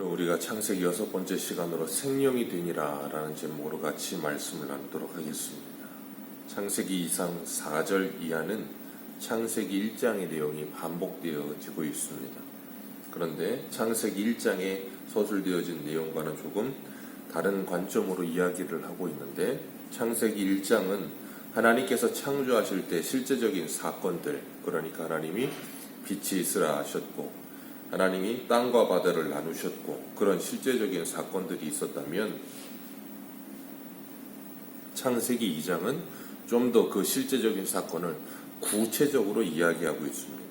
우리가 창세기 6번째 시간으로 생명이 되니라 라는 제목으로 같이 말씀을 나누도록 하겠습니다. 창세기 2장 4절 이하는 창세기 1장의 내용이 반복되어지고 있습니다. 그런데 창세기 1장에 서술되어진 내용과는 조금 다른 관점으로 이야기를 하고 있는데, 창세기 1장은 하나님께서 창조하실 때 실제적인 사건들, 그러니까 하나님이 빛이 있으라 하셨고 하나님이 땅과 바다를 나누셨고 그런 실제적인 사건들이 있었다면, 창세기 2장은 좀 더 그 실제적인 사건을 구체적으로 이야기하고 있습니다.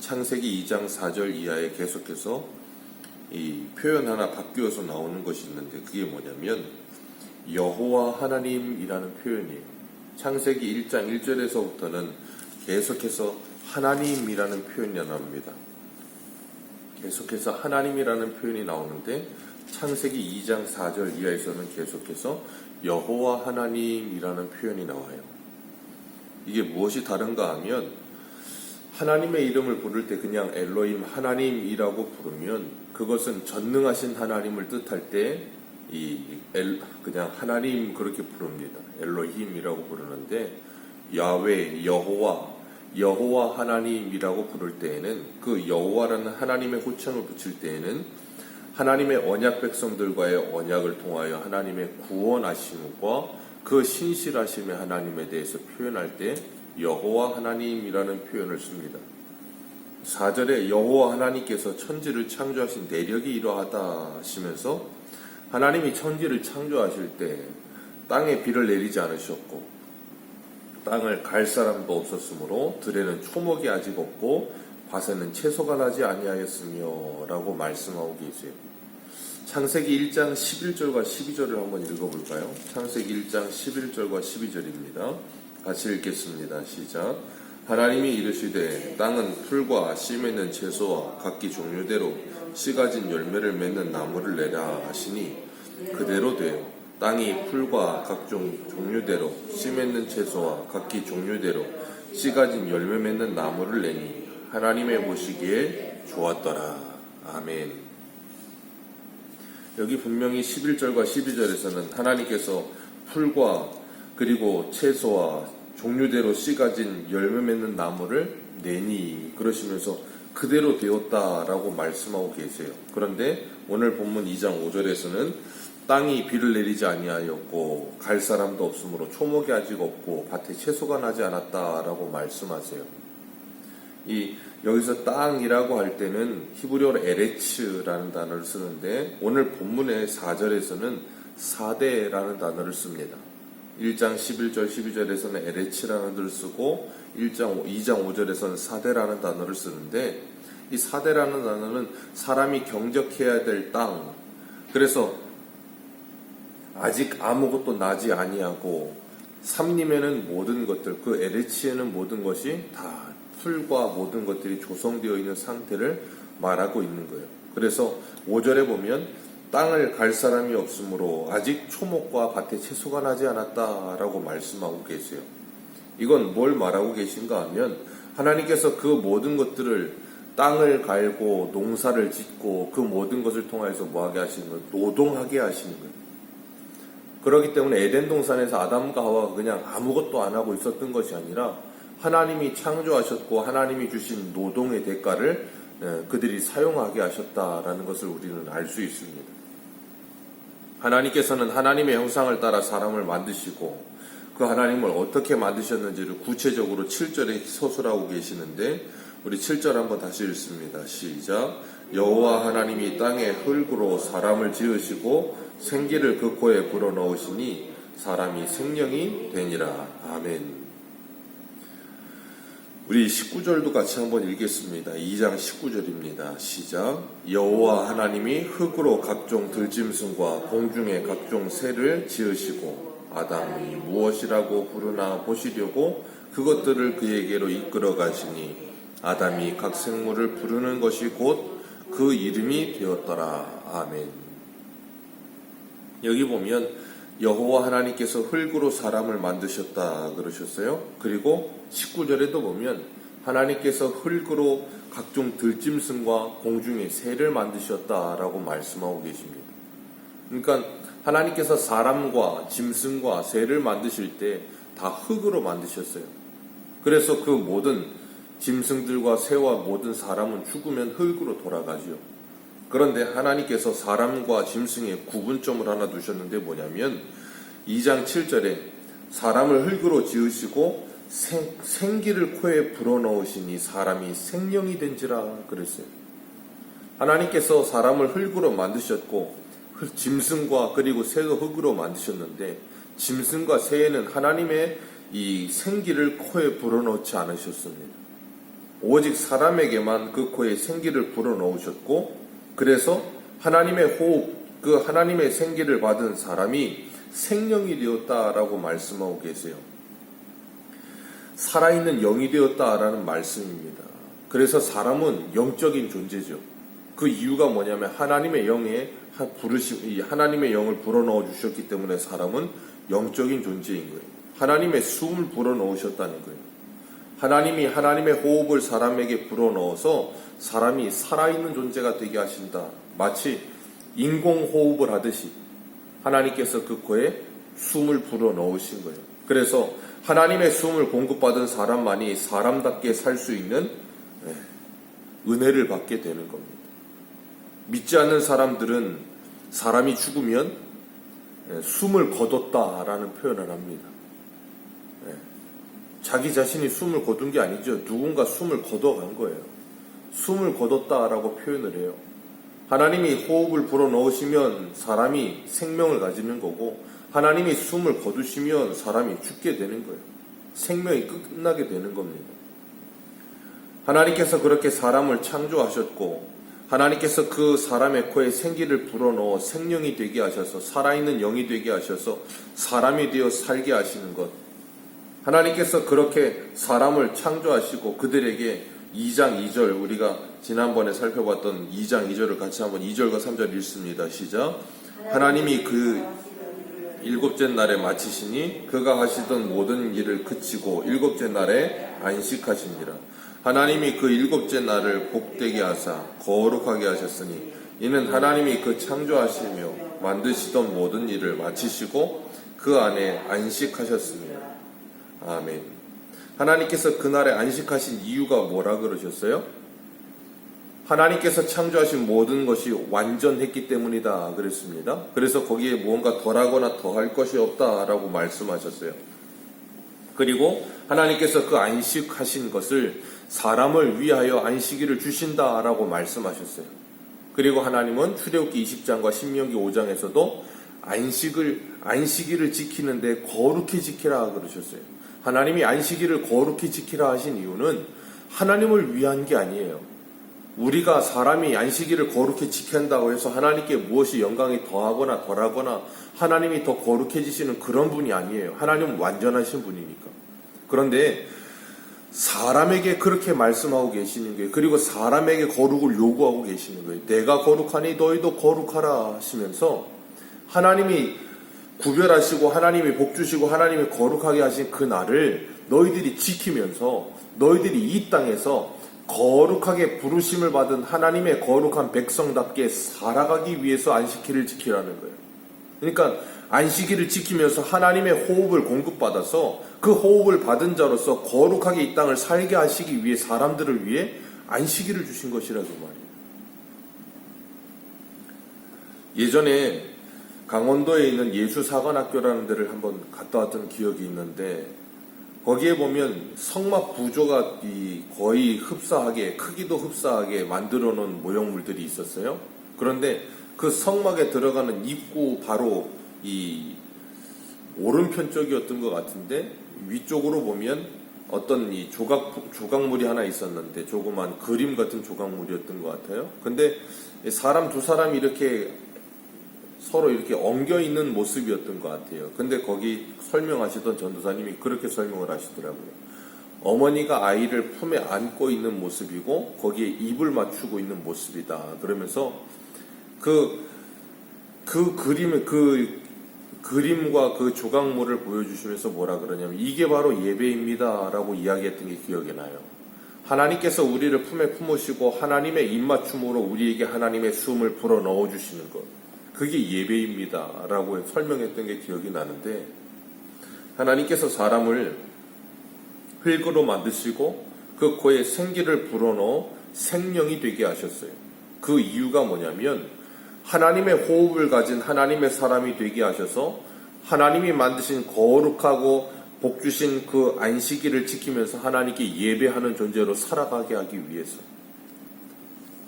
창세기 2장 4절 이하에 계속해서 이 표현 하나 바뀌어서 나오는 것이 있는데, 그게 뭐냐면 여호와 하나님이라는 표현이에요. 창세기 1장 1절에서부터는 계속해서 하나님이라는 표현이 나옵니다. 계속해서 하나님이라는 표현이 나오는데, 창세기 2장 4절 이하에서는 계속해서 여호와 하나님이라는 표현이 나와요. 이게 무엇이 다른가 하면, 하나님의 이름을 부를 때 그냥 엘로힘 하나님이라고 부르면 그것은 전능하신 하나님을 뜻할 때 그냥 하나님 그렇게 부릅니다. 엘로힘이라고 부르는데, 야훼 여호와 하나님이라고 부를 때에는, 그 여호와라는 하나님의 호칭을 붙일 때에는 하나님의 언약 백성들과의 언약을 통하여 하나님의 구원하심과 그 신실하심의 하나님에 대해서 표현할 때 여호와 하나님이라는 표현을 씁니다. 4절에 여호와 하나님께서 천지를 창조하신 내력이 이러하다 하시면서, 하나님이 천지를 창조하실 때 땅에 비를 내리지 않으셨고 땅을 갈 사람도 없었으므로 들에는 초목이 아직 없고 밭에는 채소가 나지 아니하였으며 라고 말씀하고 계세요. 창세기 1장 11절과 12절을 한번 읽어볼까요? 창세기 1장 11절과 12절입니다. 같이 읽겠습니다. 시작. 하나님이 이르시되 땅은 풀과 씨 맺는 채소와 각기 종류대로 씨 가진 열매를 맺는 나무를 내라 하시니 그대로 되어 땅이 풀과 각종 종류대로 씨 맺는 채소와 각기 종류대로 씨 가진 열매 맺는 나무를 내니 하나님의 보시기에 좋았더라. 아멘. 여기 분명히 11절과 12절에서는 하나님께서 풀과 그리고 채소와 종류대로 씨 가진 열매 맺는 나무를 내니 그러시면서 그대로 되었다라고 말씀하고 계세요. 그런데 오늘 본문 2장 5절에서는 땅이 비를 내리지 아니하였고 갈 사람도 없으므로 초목이 아직 없고 밭에 채소가 나지 않았다라고 말씀하세요. 여기서 땅이라고 할 때는 히브리어로 에레츠라는 단어를 쓰는데, 오늘 본문의 4절에서는 사대라는 단어를 씁니다. 1장 11절 12절에서는 에레츠라는 단어를 쓰고 2장 5절에서는 사대라는 단어를 쓰는데, 이 사대라는 단어는 사람이 경작해야 될 땅, 그래서 아직 아무것도 나지 아니하고 삼림에는 모든 것들, 그 에레치에는 모든 것이 다 풀과 모든 것들이 조성되어 있는 상태를 말하고 있는 거예요. 그래서 5절에 보면 땅을 갈 사람이 없으므로 아직 초목과 밭에 채소가 나지 않았다라고 말씀하고 계세요. 이건 뭘 말하고 계신가 하면, 하나님께서 그 모든 것들을 땅을 갈고 농사를 짓고 그 모든 것을 통해서 뭐하게 하시는 거예요? 노동하게 하시는 거예요. 그렇기 때문에 에덴 동산에서 아담과 하와가 그냥 아무것도 안 하고 있었던 것이 아니라 하나님이 창조하셨고 하나님이 주신 노동의 대가를 그들이 사용하게 하셨다라는 것을 우리는 알 수 있습니다. 하나님께서는 하나님의 형상을 따라 사람을 만드시고 그 하나님을 어떻게 만드셨는지를 구체적으로 7절에 서술하고 계시는데, 우리 7절 한번 다시 읽습니다. 시작. 여호와 하나님이 땅에 흙으로 사람을 지으시고 생기를 그 코에 불어넣으시니 사람이 생명이 되니라. 아멘. 우리 19절도 같이 한번 읽겠습니다. 2장 19절입니다. 시작. 여호와 하나님이 흙으로 각종 들짐승과 공중의 각종 새를 지으시고 아담이 무엇이라고 부르나 보시려고 그것들을 그에게로 이끌어 가시니 아담이 각 생물을 부르는 것이 곧 그 이름이 되었더라. 아멘. 여기 보면 여호와 하나님께서 흙으로 사람을 만드셨다 그러셨어요. 그리고 19절에도 보면 하나님께서 흙으로 각종 들짐승과 공중의 새를 만드셨다라고 말씀하고 계십니다. 그러니까 하나님께서 사람과 짐승과 새를 만드실 때 다 흙으로 만드셨어요. 그래서 그 모든 짐승들과 새와 모든 사람은 죽으면 흙으로 돌아가죠. 그런데 하나님께서 사람과 짐승의 구분점을 하나 두셨는데 뭐냐면 2장 7절에 사람을 흙으로 지으시고 생기를 코에 불어넣으시니 사람이 생명이 된지라 그랬어요. 하나님께서 사람을 흙으로 만드셨고 짐승과 그리고 새도 흙으로 만드셨는데 짐승과 새에는 하나님의 이 생기를 코에 불어넣지 않으셨습니다. 오직 사람에게만 그 코에 생기를 불어넣으셨고 그래서 하나님의 호흡, 그 하나님의 생기를 받은 사람이 생명이 되었다라고 말씀하고 계세요. 살아있는 영이 되었다라는 말씀입니다. 그래서 사람은 영적인 존재죠. 그 이유가 뭐냐면 하나님의 영에 하나님의 영을 불어넣어 주셨기 때문에 사람은 영적인 존재인 거예요. 하나님의 숨을 불어넣으셨다는 거예요. 하나님이 하나님의 호흡을 사람에게 불어넣어서 사람이 살아있는 존재가 되게 하신다. 마치 인공호흡을 하듯이 하나님께서 그 코에 숨을 불어넣으신 거예요. 그래서 하나님의 숨을 공급받은 사람만이 사람답게 살 수 있는 은혜를 받게 되는 겁니다. 믿지 않는 사람들은 사람이 죽으면 숨을 거뒀다라는 표현을 합니다. 자기 자신이 숨을 거둔 게 아니죠. 누군가 숨을 거둬간 거예요. 숨을 거뒀다라고 표현을 해요. 하나님이 호흡을 불어넣으시면 사람이 생명을 가지는 거고 하나님이 숨을 거두시면 사람이 죽게 되는 거예요. 생명이 끝나게 되는 겁니다. 하나님께서 그렇게 사람을 창조하셨고 하나님께서 그 사람의 코에 생기를 불어넣어 생명이 되게 하셔서 살아있는 영이 되게 하셔서 사람이 되어 살게 하시는 것. 하나님께서 그렇게 사람을 창조하시고 그들에게 2장 2절 우리가 지난번에 살펴봤던 2장 2절을 같이 한번 2절과 3절 읽습니다. 시작. 하나님이 그 일곱째 날에 마치시니 그가 하시던 모든 일을 그치고 일곱째 날에 안식하시니라. 하나님이 그 일곱째 날을 복되게 하사 거룩하게 하셨으니 이는 하나님이 그 창조하시며 만드시던 모든 일을 마치시고 그 안에 안식하셨습니다. 아멘. 하나님께서 그날에 안식하신 이유가 뭐라 그러셨어요? 하나님께서 창조하신 모든 것이 완전했기 때문이다 그랬습니다. 그래서 거기에 무언가 덜하거나 더할 것이 없다라고 말씀하셨어요. 그리고 하나님께서 그 안식하신 것을 사람을 위하여 안식일을 주신다라고 말씀하셨어요. 그리고 하나님은 출애굽기 20장과 신명기 5장에서도 안식일을 지키는데 거룩히 지키라 그러셨어요. 하나님이 안식일을 거룩히 지키라 하신 이유는 하나님을 위한 게 아니에요. 우리가 사람이 안식일을 거룩히 지킨다고 해서 하나님께 무엇이 영광이 더하거나 덜하거나 하나님이 더 거룩해지시는 그런 분이 아니에요. 하나님은 완전하신 분이니까. 그런데 사람에게 그렇게 말씀하고 계시는 거예요. 그리고 사람에게 거룩을 요구하고 계시는 거예요. 내가 거룩하니 너희도 거룩하라 하시면서 하나님이 구별하시고 하나님이 복주시고 하나님이 거룩하게 하신 그 날을 너희들이 지키면서 너희들이 이 땅에서 거룩하게 부르심을 받은 하나님의 거룩한 백성답게 살아가기 위해서 안식일을 지키라는 거예요. 그러니까 안식일을 지키면서 하나님의 호흡을 공급받아서 그 호흡을 받은 자로서 거룩하게 이 땅을 살게 하시기 위해 사람들을 위해 안식일을 주신 것이라고 말이에요. 예전에 강원도에 있는 예수사관학교라는 데를 한번 갔다 왔던 기억이 있는데 거기에 보면 성막 구조가 거의 흡사하게 크기도 흡사하게 만들어 놓은 모형물들이 있었어요. 그런데 그 성막에 들어가는 입구 바로 이 오른편 쪽이었던 것 같은데 위쪽으로 보면 어떤 이 조각물이 하나 있었는데 조그만 그림 같은 조각물이었던 것 같아요. 근데 사람 두 사람이 이렇게 서로 이렇게 엉겨 있는 모습이었던 것 같아요. 근데 거기 설명하시던 전도사님이 그렇게 설명을 하시더라고요. 어머니가 아이를 품에 안고 있는 모습이고 거기에 입을 맞추고 있는 모습이다. 그러면서 그 그림과 그 조각물을 보여주시면서 뭐라 그러냐면 이게 바로 예배입니다 라고 이야기했던 게 기억이 나요. 하나님께서 우리를 품에 품으시고 하나님의 입맞춤으로 우리에게 하나님의 숨을 불어 넣어 주시는 것, 그게 예배입니다 라고 설명했던 게 기억이 나는데, 하나님께서 사람을 흙으로 만드시고 그 코에 생기를 불어넣어 생명이 되게 하셨어요. 그 이유가 뭐냐면 하나님의 호흡을 가진 하나님의 사람이 되게 하셔서 하나님이 만드신 거룩하고 복 주신 그 안식일을 지키면서 하나님께 예배하는 존재로 살아가게 하기 위해서.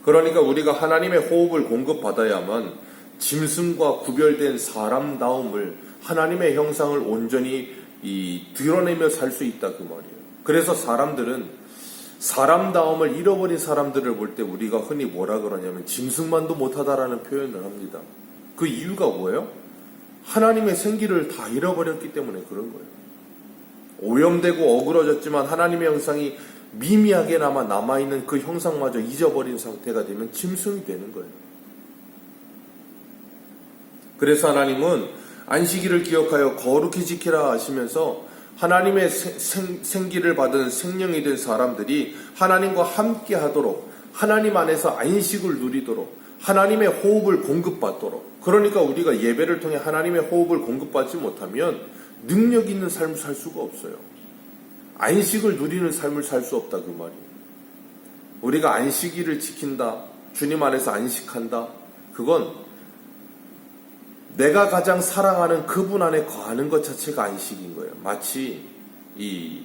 그러니까 우리가 하나님의 호흡을 공급받아야만 짐승과 구별된 사람다움을, 하나님의 형상을 온전히 드러내며 살 수 있다 그 말이에요. 그래서 사람들은 사람다움을 잃어버린 사람들을 볼 때 우리가 흔히 뭐라 그러냐면 짐승만도 못하다라는 표현을 합니다. 그 이유가 뭐예요? 하나님의 생기를 다 잃어버렸기 때문에 그런 거예요. 오염되고 어그러졌지만 하나님의 형상이 미미하게나마 남아있는 그 형상마저 잊어버린 상태가 되면 짐승이 되는 거예요. 그래서 하나님은 안식일을 기억하여 거룩히 지키라 하시면서 하나님의 생기를 받은 생명이 된 사람들이 하나님과 함께 하도록, 하나님 안에서 안식을 누리도록, 하나님의 호흡을 공급받도록. 그러니까 우리가 예배를 통해 하나님의 호흡을 공급받지 못하면 능력 있는 삶을 살 수가 없어요. 안식을 누리는 삶을 살 수 없다 그 말이에요. 우리가 안식일을 지킨다, 주님 안에서 안식한다, 그건 내가 가장 사랑하는 그분 안에 거하는 것 자체가 안식인 거예요. 마치 이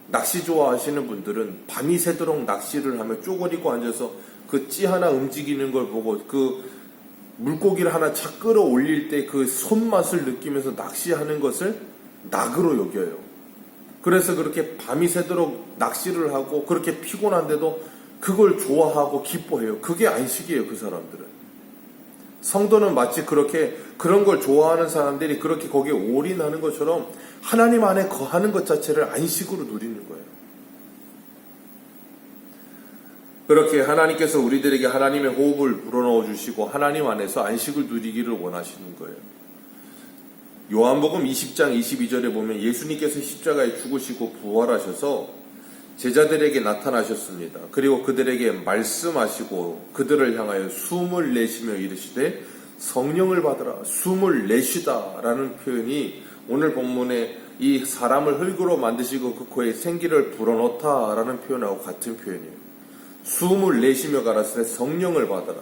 낚시 좋아하시는 분들은 밤이 새도록 낚시를 하며 쪼그리고 앉아서 그 찌 하나 움직이는 걸 보고 그 물고기를 하나 착 끌어올릴 때 그 손맛을 느끼면서 낚시하는 것을 낙으로 여겨요. 그래서 그렇게 밤이 새도록 낚시를 하고 그렇게 피곤한데도 그걸 좋아하고 기뻐해요. 그게 안식이에요, 그 사람들은. 성도는 마치 그렇게 그런 걸 좋아하는 사람들이 그렇게 거기에 올인하는 것처럼 하나님 안에 거하는 것 자체를 안식으로 누리는 거예요. 그렇게 하나님께서 우리들에게 하나님의 호흡을 불어넣어 주시고 하나님 안에서 안식을 누리기를 원하시는 거예요. 요한복음 20장 22절에 보면 예수님께서 십자가에 죽으시고 부활하셔서 제자들에게 나타나셨습니다. 그리고 그들에게 말씀하시고 그들을 향하여 숨을 내쉬며 이르시되 성령을 받으라, 숨을 내쉬다 라는 표현이 오늘 본문에 이 사람을 흙으로 만드시고 그 코에 생기를 불어넣다 라는 표현하고 같은 표현이에요. 숨을 내쉬며 가라사대 성령을 받아라.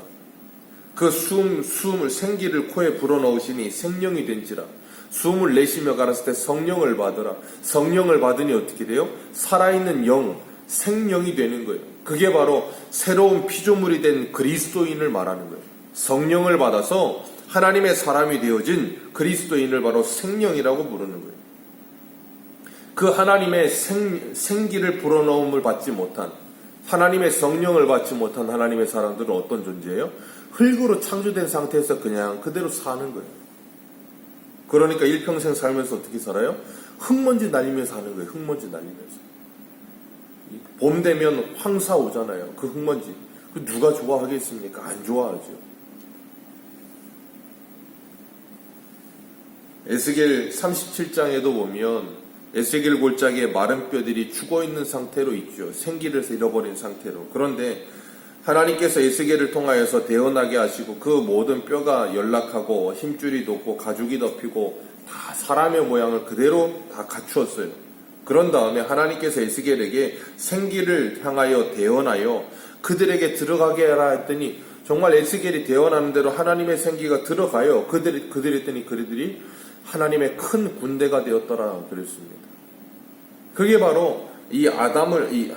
그 숨을 생기를 코에 불어넣으시니 생명이 된지라. 숨을 내쉬며 가라사대 때 성령을 받으라. 성령을 받으니 어떻게 돼요? 살아있는 영, 생명이 되는 거예요. 그게 바로 새로운 피조물이 된 그리스도인을 말하는 거예요. 성령을 받아서 하나님의 사람이 되어진 그리스도인을 바로 생명이라고 부르는 거예요. 그 하나님의 생기를 불어넣음을 받지 못한, 하나님의 성령을 받지 못한 하나님의 사람들은 어떤 존재예요? 흙으로 창조된 상태에서 그냥 그대로 사는 거예요. 그러니까 일평생 살면서 어떻게 살아요? 흙먼지 날리면서 사는 거예요. 흙먼지 날리면서. 봄 되면 황사 오잖아요. 그 흙먼지. 그 누가 좋아하겠습니까? 안 좋아하죠. 에스겔 37장에도 보면 에스겔 골짜기에 마른 뼈들이 죽어있는 상태로 있죠. 생기를 잃어버린 상태로. 그런데 하나님께서 에스겔을 통하여서 대언하게 하시고 그 모든 뼈가 연락하고 힘줄이 돋고 가죽이 덮이고 다 사람의 모양을 그대로 다 갖추었어요. 그런 다음에 하나님께서 에스겔에게 생기를 향하여 대언하여 그들에게 들어가게 하라 했더니 정말 에스겔이 대언하는 대로 하나님의 생기가 들어가요. 그들이 했더니 그들이 하나님의 큰 군대가 되었더라 그랬습니다. 그게 바로 이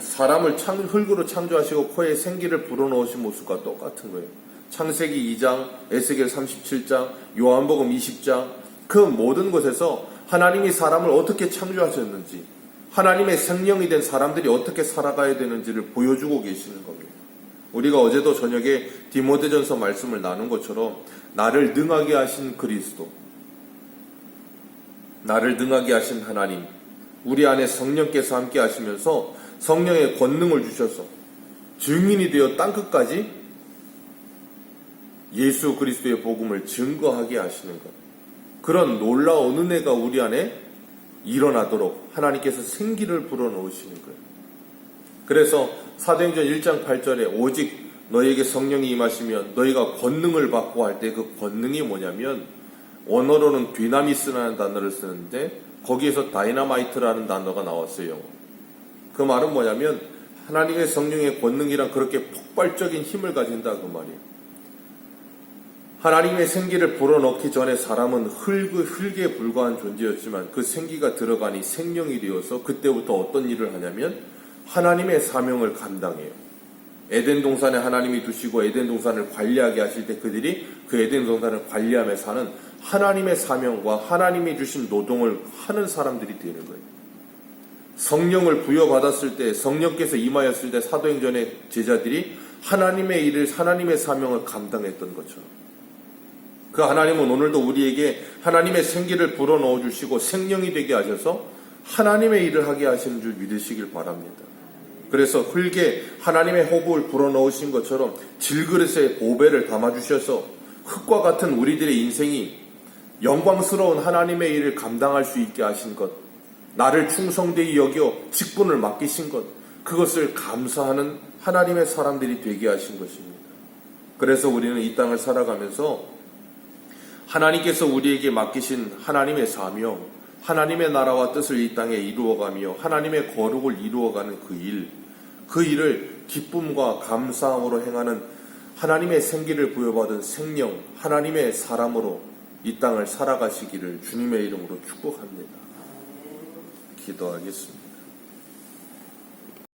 사람을 흙으로 창조하시고 코에 생기를 불어넣으신 모습과 똑같은 거예요. 창세기 2장, 에스겔 37장, 요한복음 20장, 그 모든 곳에서 하나님이 사람을 어떻게 창조하셨는지, 하나님의 생명이 된 사람들이 어떻게 살아가야 되는지를 보여주고 계시는 겁니다. 우리가 어제도 저녁에 디모데전서 말씀을 나눈 것처럼 나를 능하게 하신 그리스도, 나를 능하게 하신 하나님, 우리 안에 성령께서 함께 하시면서 성령의 권능을 주셔서 증인이 되어 땅끝까지 예수 그리스도의 복음을 증거하게 하시는 것. 그런 놀라운 은혜가 우리 안에 일어나도록 하나님께서 생기를 불어넣으시는 거예요. 그래서 사도행전 1장 8절에 오직 너희에게 성령이 임하시면 너희가 권능을 받고 할 때 그 권능이 뭐냐면 원어로는 dynamis라는 단어를 쓰는데 거기에서 다이너마이트라는 단어가 나왔어요. 그 말은 뭐냐면 하나님의 성령의 권능이란 그렇게 폭발적인 힘을 가진다 그 말이에요. 하나님의 생기를 불어넣기 전에 사람은 흙에 불과한 존재였지만 그 생기가 들어가니 생명이 되어서 그때부터 어떤 일을 하냐면 하나님의 사명을 감당해요. 에덴 동산에 하나님이 두시고 에덴 동산을 관리하게 하실 때 그들이 그 에덴 동산을 관리하며 사는 하나님의 사명과 하나님이 주신 노동을 하는 사람들이 되는 거예요. 성령을 부여받았을 때, 성령께서 임하였을 때 사도행전의 제자들이 하나님의 일을, 하나님의 사명을 감당했던 것처럼 그 하나님은 오늘도 우리에게 하나님의 생기를 불어넣어 주시고 생명이 되게 하셔서 하나님의 일을 하게 하시는 줄 믿으시길 바랍니다. 그래서 흙에 하나님의 호흡을 불어넣으신 것처럼 질그릇에 보배를 담아주셔서 흙과 같은 우리들의 인생이 영광스러운 하나님의 일을 감당할 수 있게 하신 것, 나를 충성되이 여겨 직분을 맡기신 것, 그것을 감사하는 하나님의 사람들이 되게 하신 것입니다. 그래서 우리는 이 땅을 살아가면서 하나님께서 우리에게 맡기신 하나님의 사명, 하나님의 나라와 뜻을 이 땅에 이루어가며 하나님의 거룩을 이루어가는 그 일을 기쁨과 감사함으로 행하는 하나님의 생기를 부여받은 생명, 하나님의 사람으로 이 땅을 살아가시기를 주님의 이름으로 축복합니다. 기도하겠습니다.